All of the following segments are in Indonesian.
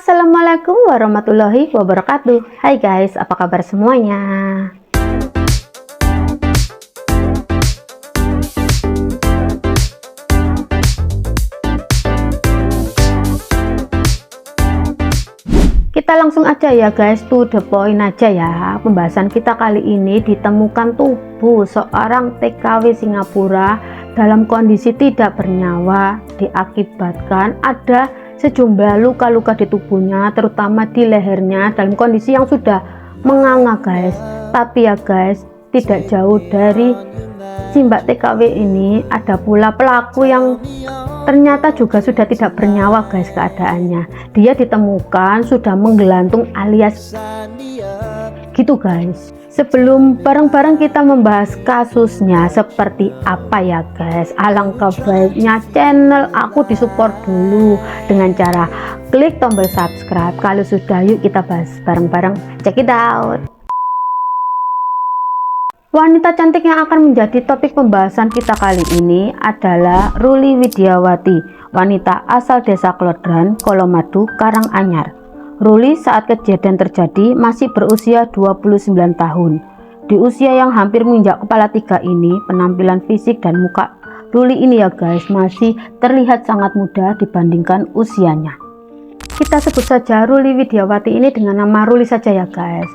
Assalamualaikum warahmatullahi wabarakatuh. Hai guys, apa kabar semuanya? Kita langsung aja ya guys, to the point aja ya. Pembahasan kita kali ini ditemukan tubuh seorang TKW Singapura dalam kondisi tidak bernyawa diakibatkan ada sejumlah luka-luka di tubuhnya, terutama di lehernya, dalam kondisi yang sudah menganga guys. Tapi ya guys, tidak jauh dari si Mbak TKW ini ada pula pelaku yang ternyata juga sudah tidak bernyawa guys keadaannya. Dia ditemukan sudah menggelantung alias gitu guys. Sebelum bareng-bareng kita membahas kasusnya seperti apa ya guys, alangkah baiknya channel aku disupport dulu dengan cara klik tombol subscribe. Kalau sudah, yuk kita bahas bareng-bareng, check it out. Wanita cantik yang akan menjadi topik pembahasan kita kali ini adalah Ruli Widiawati, wanita asal desa Klodran, Kolomadu, Karanganyar. Ruli saat kejadian terjadi masih berusia 29 tahun. Di usia yang hampir menginjak kepala 3 ini, penampilan fisik dan muka Ruli ini ya guys masih terlihat sangat muda dibandingkan usianya. Kita sebut saja Ruli Widiawati ini dengan nama Ruli saja ya guys.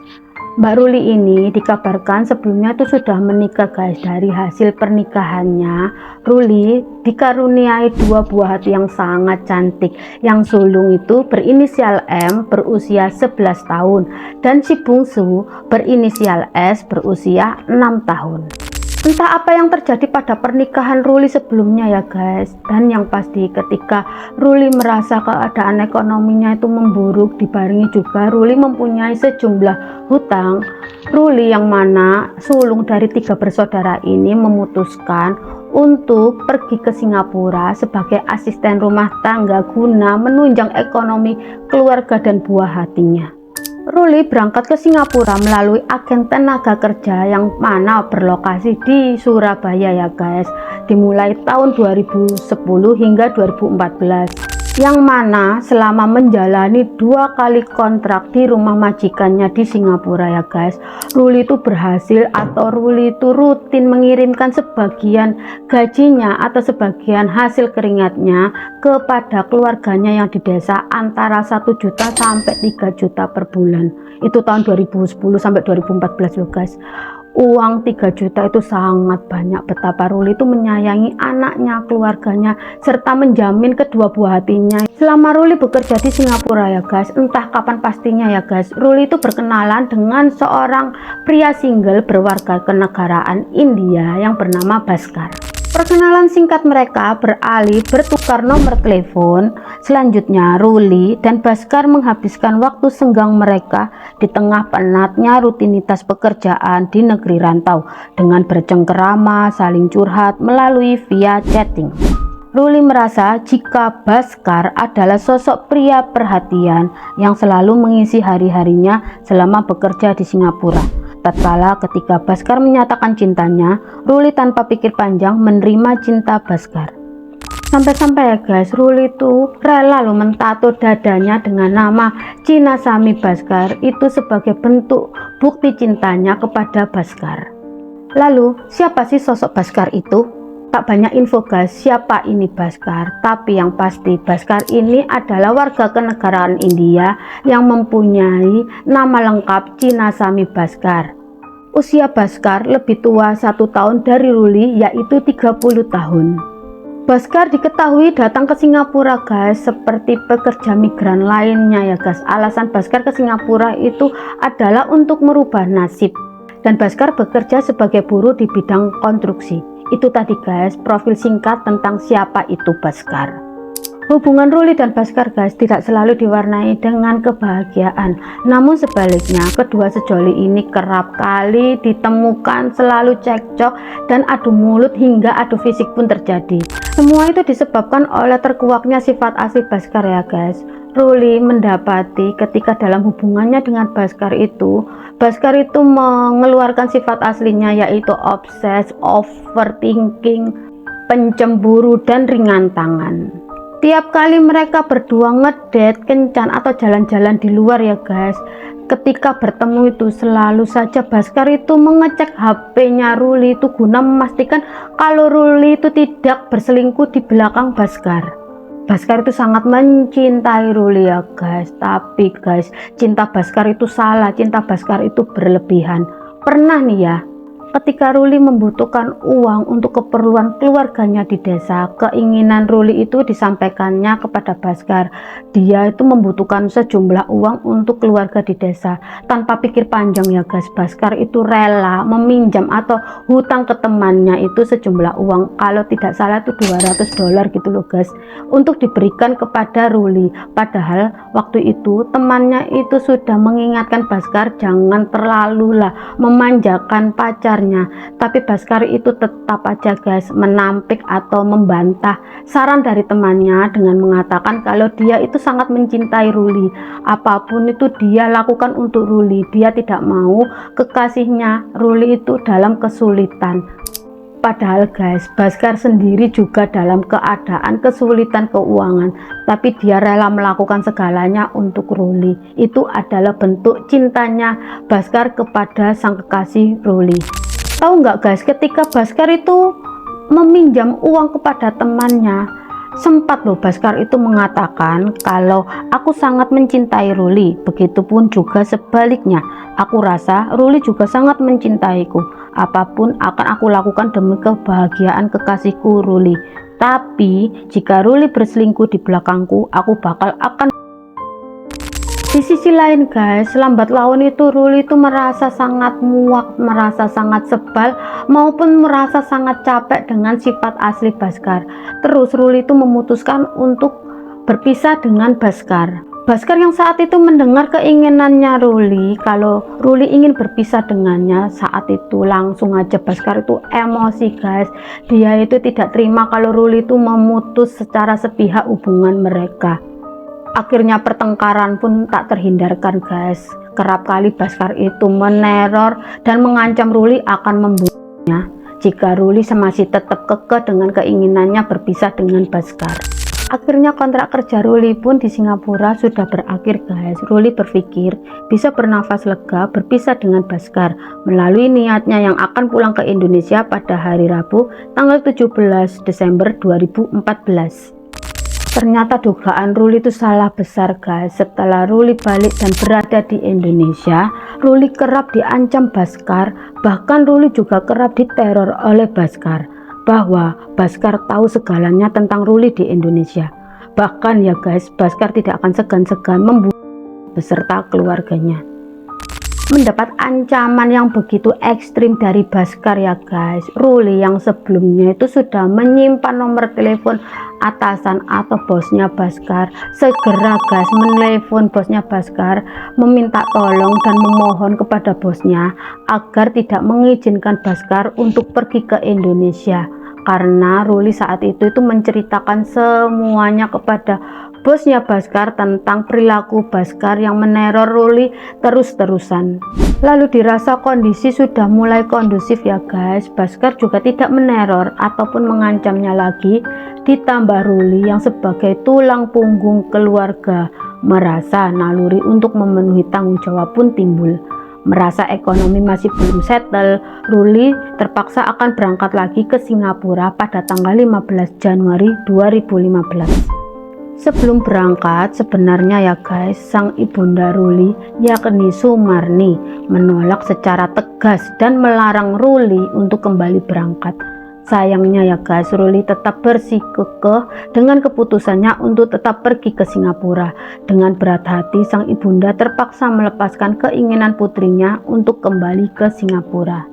Mbak Ruli ini dikabarkan sebelumnya itu sudah menikah guys. Dari hasil pernikahannya, Ruli dikaruniai 2 buah hati yang sangat cantik. Yang sulung itu berinisial M berusia 11 tahun dan si bungsu berinisial S berusia 6 tahun. Entah apa yang terjadi pada pernikahan Ruli sebelumnya ya guys. Dan yang pasti ketika Ruli merasa keadaan ekonominya itu memburuk, dibarengi juga Ruli mempunyai sejumlah hutang, Ruli yang mana sulung dari 3 bersaudara ini memutuskan untuk pergi ke Singapura sebagai asisten rumah tangga guna menunjang ekonomi keluarga dan buah hatinya. Ruli berangkat ke Singapura melalui agen tenaga kerja yang mana berlokasi di Surabaya ya guys, dimulai tahun 2010 hingga 2014, yang mana selama menjalani 2 kali kontrak di rumah majikannya di Singapura ya guys, Ruli itu berhasil atau Ruli itu rutin mengirimkan sebagian gajinya atau sebagian hasil keringatnya kepada keluarganya yang di desa antara 1 juta sampai 3 juta per bulan. Itu tahun 2010 sampai 2014 loh guys. Uang 3 juta itu sangat banyak. Betapa Ruli itu menyayangi anaknya, keluarganya, serta menjamin kedua buah hatinya. Selama Ruli bekerja di Singapura ya guys, entah kapan pastinya ya guys, Ruli itu berkenalan dengan seorang pria single berwarga kenegaraan India yang bernama Bhaskar. Perkenalan singkat mereka beralih bertukar nomor telepon. Selanjutnya Ruli dan Bhaskar menghabiskan waktu senggang mereka di tengah penatnya rutinitas pekerjaan di negeri rantau dengan bercengkerama, saling curhat melalui via chatting. Ruli merasa jika Bhaskar adalah sosok pria perhatian yang selalu mengisi hari-harinya selama bekerja di Singapura. Tatkala ketika Bhaskar menyatakan cintanya, Ruli tanpa pikir panjang menerima cinta Bhaskar. Sampai-sampai ya guys, Ruli itu rela loh mentato dadanya dengan nama Cinasami Bhaskar itu sebagai bentuk bukti cintanya kepada Bhaskar. Lalu siapa sih sosok Bhaskar itu? Tak banyak info guys siapa ini Bhaskar, tapi yang pasti Bhaskar ini adalah warga kenegaraan India yang mempunyai nama lengkap Cinasami Bhaskar. Usia Bhaskar lebih tua 1 tahun dari Ruli, yaitu 30 tahun. Bhaskar diketahui datang ke Singapura guys seperti pekerja migran lainnya ya guys. Alasan Bhaskar ke Singapura itu adalah untuk merubah nasib, dan Bhaskar bekerja sebagai buruh di bidang konstruksi. Itu tadi guys profil singkat tentang siapa itu Bhaskar. Hubungan Ruli dan Bhaskar guys tidak selalu diwarnai dengan kebahagiaan, namun sebaliknya kedua sejoli ini kerap kali ditemukan selalu cekcok dan adu mulut hingga adu fisik pun terjadi. Semua itu disebabkan oleh terkuaknya sifat asli Bhaskar ya guys. Ruli mendapati ketika dalam hubungannya dengan Bhaskar itu mengeluarkan sifat aslinya, yaitu obses, overthinking, pencemburu, dan ringan tangan. Tiap kali mereka berdua ngedate, kencan atau jalan-jalan di luar ya guys, ketika bertemu itu selalu saja Bhaskar itu mengecek HP-nya Ruli itu guna memastikan kalau Ruli itu tidak berselingkuh di belakang Bhaskar. Bhaskar itu sangat mencintai Ruli ya guys, tapi guys, cinta Bhaskar itu salah, cinta Bhaskar itu berlebihan. Pernah nih ya, ketika Ruli membutuhkan uang untuk keperluan keluarganya di desa, keinginan Ruli itu disampaikannya kepada Bhaskar. Dia itu membutuhkan sejumlah uang untuk keluarga di desa. Tanpa pikir panjang ya guys, Bhaskar itu rela meminjam atau hutang ke temannya itu sejumlah uang, kalau tidak salah itu $200 gitu loh guys, untuk diberikan kepada Ruli. Padahal waktu itu temannya itu sudah mengingatkan Bhaskar jangan terlalulah memanjakan pacar. Tapi Bhaskar itu tetap aja guys menampik atau membantah saran dari temannya dengan mengatakan kalau dia itu sangat mencintai Ruli. Apapun itu dia lakukan untuk Ruli. Dia tidak mau kekasihnya Ruli itu dalam kesulitan. Padahal guys, Bhaskar sendiri juga dalam keadaan kesulitan keuangan, tapi dia rela melakukan segalanya untuk Ruli. Itu adalah bentuk cintanya Bhaskar kepada sang kekasih Ruli. Tahu nggak guys, ketika Bhaskar itu meminjam uang kepada temannya, sempat loh Bhaskar itu mengatakan kalau aku sangat mencintai Ruli, begitupun juga sebaliknya. Aku rasa Ruli juga sangat mencintaiku. Apapun akan aku lakukan demi kebahagiaan kekasihku Ruli. Tapi jika Ruli berselingkuh di belakangku, aku akan. Di sisi lain guys, lambat laun itu Ruli itu merasa sangat muak, merasa sangat sebal, maupun merasa sangat capek dengan sifat asli Bhaskar. Terus Ruli itu memutuskan untuk berpisah dengan Bhaskar. Bhaskar yang saat itu mendengar keinginannya Ruli, kalau Ruli ingin berpisah dengannya, saat itu langsung aja Bhaskar itu emosi guys. Dia itu tidak terima kalau Ruli itu memutus secara sepihak hubungan mereka. Akhirnya pertengkaran pun tak terhindarkan guys. Kerap kali Bhaskar itu meneror dan mengancam Ruli akan membunuhnya jika Ruli masih tetap kekeh dengan keinginannya berpisah dengan Bhaskar. Akhirnya kontrak kerja Ruli pun di Singapura sudah berakhir guys. Ruli berpikir bisa bernafas lega berpisah dengan Bhaskar melalui niatnya yang akan pulang ke Indonesia pada hari Rabu tanggal 17 Desember 2014. Ternyata dugaan Ruli itu salah besar guys. Setelah Ruli balik dan berada di Indonesia, Ruli kerap diancam Bhaskar. Bahkan Ruli juga kerap diteror oleh Bhaskar bahwa Bhaskar tahu segalanya tentang Ruli di Indonesia. Bahkan ya guys, Bhaskar tidak akan segan-segan membunuh beserta keluarganya. Mendapat ancaman yang begitu ekstrim dari Bhaskar ya guys, Ruli yang sebelumnya itu sudah menyimpan nomor telepon atasan atau bosnya Bhaskar, segera guys menelepon bosnya Bhaskar, meminta tolong dan memohon kepada bosnya agar tidak mengizinkan Bhaskar untuk pergi ke Indonesia, karena Ruli saat itu menceritakan semuanya kepada bosnya Bhaskar tentang perilaku Bhaskar yang meneror Ruli terus-terusan. Lalu dirasa kondisi sudah mulai kondusif ya guys, Bhaskar juga tidak meneror ataupun mengancamnya lagi. Ditambah Ruli yang sebagai tulang punggung keluarga merasa naluri untuk memenuhi tanggung jawab pun timbul. Merasa ekonomi masih belum settle, Ruli terpaksa akan berangkat lagi ke Singapura pada tanggal 15 Januari 2015. Sebelum berangkat, sebenarnya ya guys, sang ibunda Ruli yakni Sumarni menolak secara tegas dan melarang Ruli untuk kembali berangkat. Sayangnya ya guys, Ruli tetap bersikukuh dengan keputusannya untuk tetap pergi ke Singapura. Dengan berat hati, sang ibunda terpaksa melepaskan keinginan putrinya untuk kembali ke Singapura.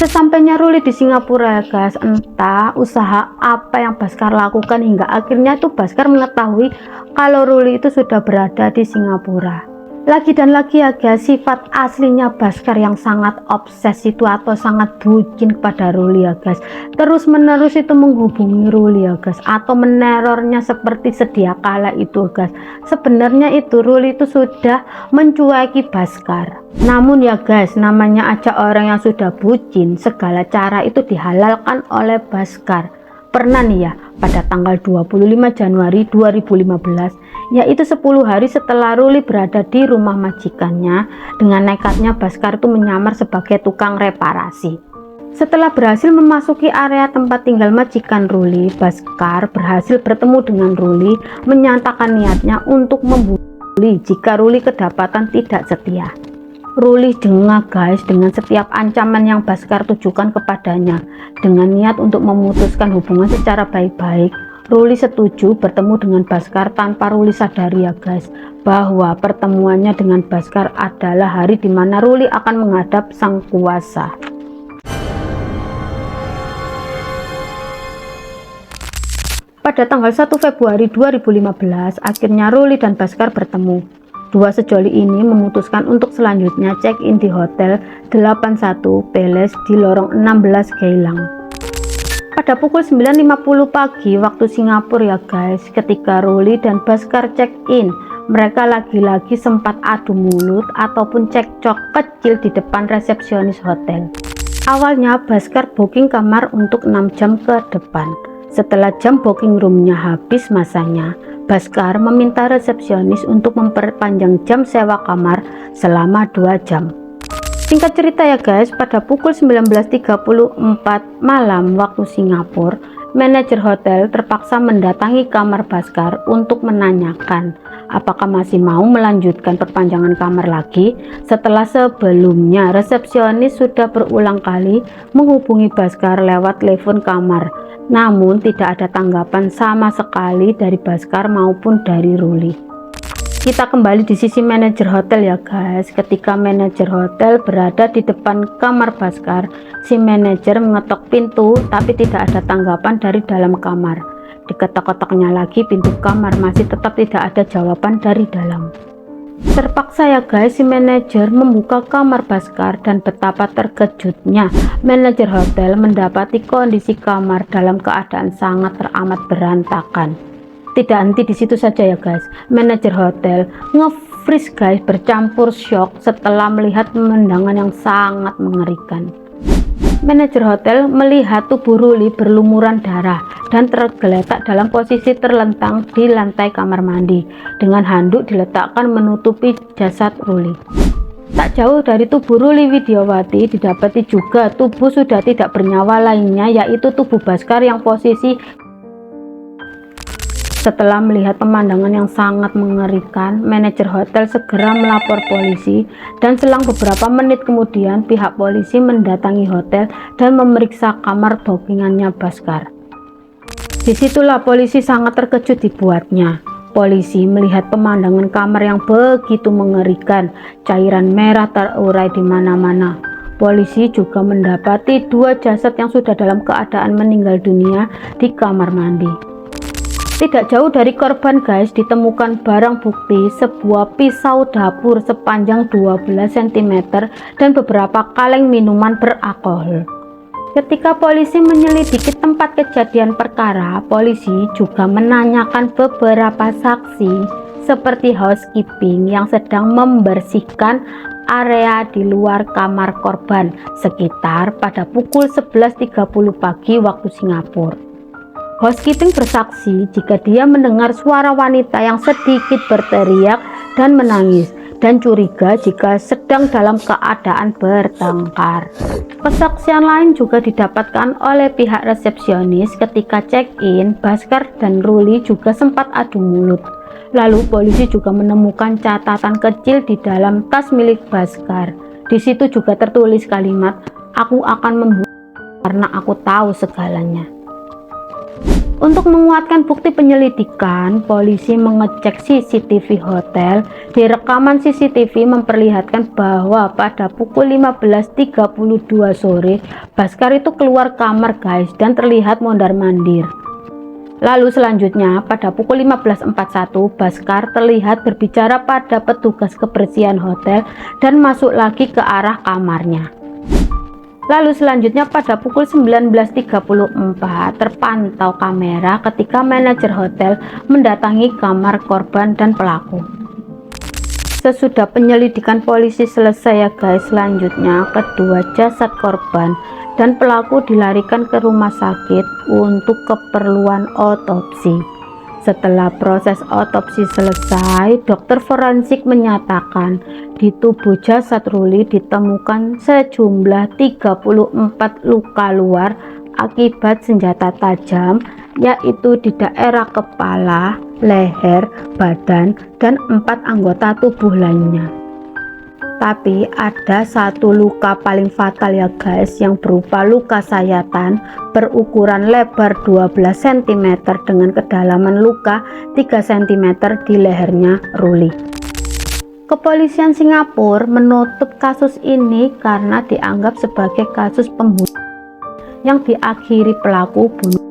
Sesampainya Ruli di Singapura ya guys, entah usaha apa yang Bhaskar lakukan hingga akhirnya itu Bhaskar mengetahui kalau Ruli itu sudah berada di Singapura. Lagi dan lagi ya guys, sifat aslinya Bhaskar yang sangat obses itu atau sangat bucin kepada Ruli ya guys, terus menerus itu menghubungi Ruli ya guys, atau menerornya seperti sedia kala itu guys. Sebenarnya itu Ruli itu sudah mencueki Bhaskar, namun ya guys, namanya aja orang yang sudah bucin, segala cara itu dihalalkan oleh Bhaskar. Pernah nih ya, pada tanggal 25 Januari 2015, yaitu 10 hari setelah Ruli berada di rumah majikannya, dengan nekatnya Baskar itu menyamar sebagai tukang reparasi. Setelah berhasil memasuki area tempat tinggal majikan Ruli, Baskar berhasil bertemu dengan Ruli, menyatakan niatnya untuk membunuh Ruli jika Ruli kedapatan tidak setia. Ruli jengah guys dengan setiap ancaman yang Baskar tujukan kepadanya. Dengan niat untuk memutuskan hubungan secara baik-baik, Ruli setuju bertemu dengan Baskar tanpa Ruli sadari ya guys, bahwa pertemuannya dengan Baskar adalah hari dimana Ruli akan menghadap sang kuasa. Pada tanggal 1 Februari 2015, akhirnya Ruli dan Baskar bertemu. Dua sejoli ini memutuskan untuk selanjutnya check-in di Hotel 81 Palace di lorong 16 Geylang. Pada pukul 9.50 pagi waktu Singapura ya guys, ketika Ruli dan Baskar check-in, mereka lagi-lagi sempat adu mulut ataupun cekcok kecil di depan resepsionis hotel. Awalnya Baskar booking kamar untuk 6 jam ke depan. Setelah jam booking roomnya habis masanya, Baskar meminta resepsionis untuk memperpanjang jam sewa kamar selama 2 jam. Singkat cerita ya guys, pada pukul 19.34 malam waktu Singapura, manajer hotel terpaksa mendatangi kamar Baskar untuk menanyakan apakah masih mau melanjutkan perpanjangan kamar lagi setelah sebelumnya resepsionis sudah berulang kali menghubungi Baskar lewat telepon kamar. Namun tidak ada tanggapan sama sekali dari Baskar maupun dari Ruli. Kita kembali di sisi manajer hotel ya guys. Ketika manajer hotel berada di depan kamar Baskar, si manajer mengetok pintu tapi tidak ada tanggapan dari dalam kamar. Diketok-ketoknya lagi pintu kamar, masih tetap tidak ada jawaban dari dalam. Terpaksa ya guys, si manajer membuka kamar Baskar dan betapa terkejutnya manajer hotel mendapati kondisi kamar dalam keadaan sangat teramat berantakan. Tidak henti di situ saja ya guys, manajer hotel nge-freeze guys, bercampur shock setelah melihat pemandangan yang sangat mengerikan. Manajer hotel melihat tubuh Ruli berlumuran darah dan tergeletak dalam posisi terlentang di lantai kamar mandi dengan handuk diletakkan menutupi jasad Ruli. Tak jauh dari tubuh Ruli Widiawati didapati juga tubuh sudah tidak bernyawa lainnya, yaitu tubuh Baskar yang posisi. Setelah melihat pemandangan yang sangat mengerikan, manajer hotel segera melapor polisi dan selang beberapa menit kemudian pihak polisi mendatangi hotel dan memeriksa kamar bookingannya Baskar. Disitulah polisi sangat terkejut dibuatnya. Polisi melihat pemandangan kamar yang begitu mengerikan, cairan merah terurai di mana-mana. Polisi juga mendapati 2 jasad yang sudah dalam keadaan meninggal dunia di kamar mandi. Tidak jauh dari korban guys, ditemukan barang bukti sebuah pisau dapur sepanjang 12 cm dan beberapa kaleng minuman beralkohol. Ketika polisi menyelidiki tempat kejadian perkara, polisi juga menanyakan beberapa saksi seperti housekeeping yang sedang membersihkan area di luar kamar korban sekitar pada pukul 11.30 pagi waktu Singapura. Housekeeping bersaksi jika dia mendengar suara wanita yang sedikit berteriak dan menangis dan curiga jika sedang dalam keadaan bertengkar. Kesaksian lain juga didapatkan oleh pihak resepsionis ketika check-in. Baskar dan Ruli juga sempat adu mulut. Lalu polisi juga menemukan catatan kecil di dalam tas milik Baskar. Di situ juga tertulis kalimat, "Aku akan membunuh karena aku tahu segalanya." Untuk menguatkan bukti penyelidikan, polisi mengecek CCTV hotel. Di rekaman CCTV memperlihatkan bahwa pada pukul 15.32 sore, Baskar itu keluar kamar guys dan terlihat mondar-mandir. Lalu selanjutnya pada pukul 15.41, Baskar terlihat berbicara pada petugas kebersihan hotel dan masuk lagi ke arah kamarnya. Lalu selanjutnya pada pukul 19.34 terpantau kamera ketika manajer hotel mendatangi kamar korban dan pelaku. Sesudah penyelidikan polisi selesai ya guys, selanjutnya kedua jasad korban dan pelaku dilarikan ke rumah sakit untuk keperluan otopsi. Setelah proses otopsi selesai, dokter forensik menyatakan di tubuh jasad Ruli ditemukan sejumlah 34 luka luar akibat senjata tajam, yaitu di daerah kepala, leher, badan, dan 4 anggota tubuh lainnya. Tapi ada satu luka paling fatal ya guys, yang berupa luka sayatan berukuran lebar 12 cm dengan kedalaman luka 3 cm di lehernya Ruli. Kepolisian Singapura menutup kasus ini karena dianggap sebagai kasus pembunuhan yang diakhiri pelaku bunuh,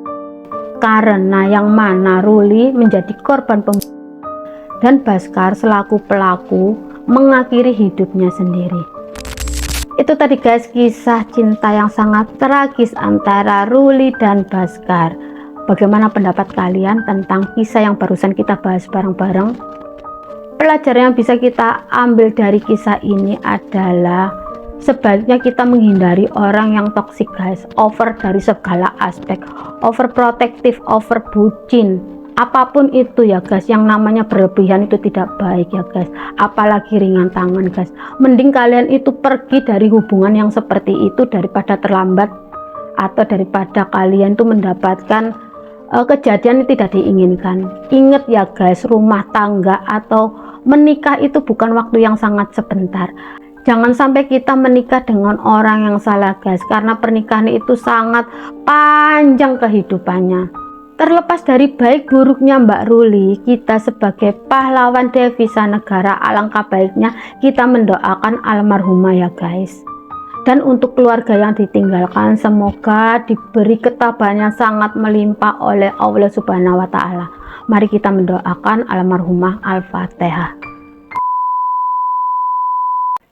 karena yang mana Ruli menjadi korban pembunuhan dan Bhaskar selaku pelaku mengakhiri hidupnya sendiri. Itu tadi guys, kisah cinta yang sangat tragis antara Ruli dan Bhaskar. Bagaimana pendapat kalian tentang kisah yang barusan kita bahas bareng-bareng? Pelajaran yang bisa kita ambil dari kisah ini adalah sebaiknya kita menghindari orang yang toksik guys, over dari segala aspek, overprotective, over bucin, apapun itu ya guys. Yang namanya berlebihan itu tidak baik ya guys, apalagi ringan tangan guys. Mending kalian itu pergi dari hubungan yang seperti itu daripada terlambat, atau daripada kalian tuh mendapatkan kejadian yang tidak diinginkan. Ingat ya guys, rumah tangga atau menikah itu bukan waktu yang sangat sebentar. Jangan sampai kita menikah dengan orang yang salah guys, karena pernikahan itu sangat panjang kehidupannya. Terlepas dari baik buruknya Mbak Ruli, kita sebagai pahlawan devisa negara alangkah baiknya kita mendoakan almarhumah ya guys. Dan untuk keluarga yang ditinggalkan, semoga diberi ketabahan yang sangat melimpah oleh Allah Subhanahu wa Ta'ala. Mari kita mendoakan almarhumah. Al-Fatihah.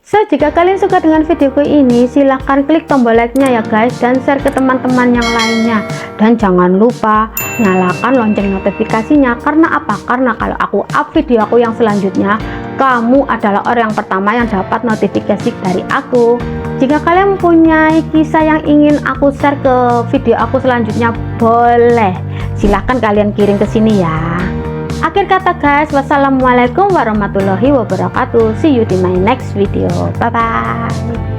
So, jika kalian suka dengan videoku ini, silahkan klik tombol like-nya ya guys, dan share ke teman-teman yang lainnya. Dan jangan lupa nyalakan lonceng notifikasinya. Karena apa? Karena kalau aku up video aku yang selanjutnya, kamu adalah orang yang pertama yang dapat notifikasi dari aku. Jika kalian mempunyai kisah yang ingin aku share ke video aku selanjutnya, boleh. Silahkan kalian kirim ke sini ya. Akhir kata guys, wassalamualaikum warahmatullahi wabarakatuh. See you di my next video. Bye bye.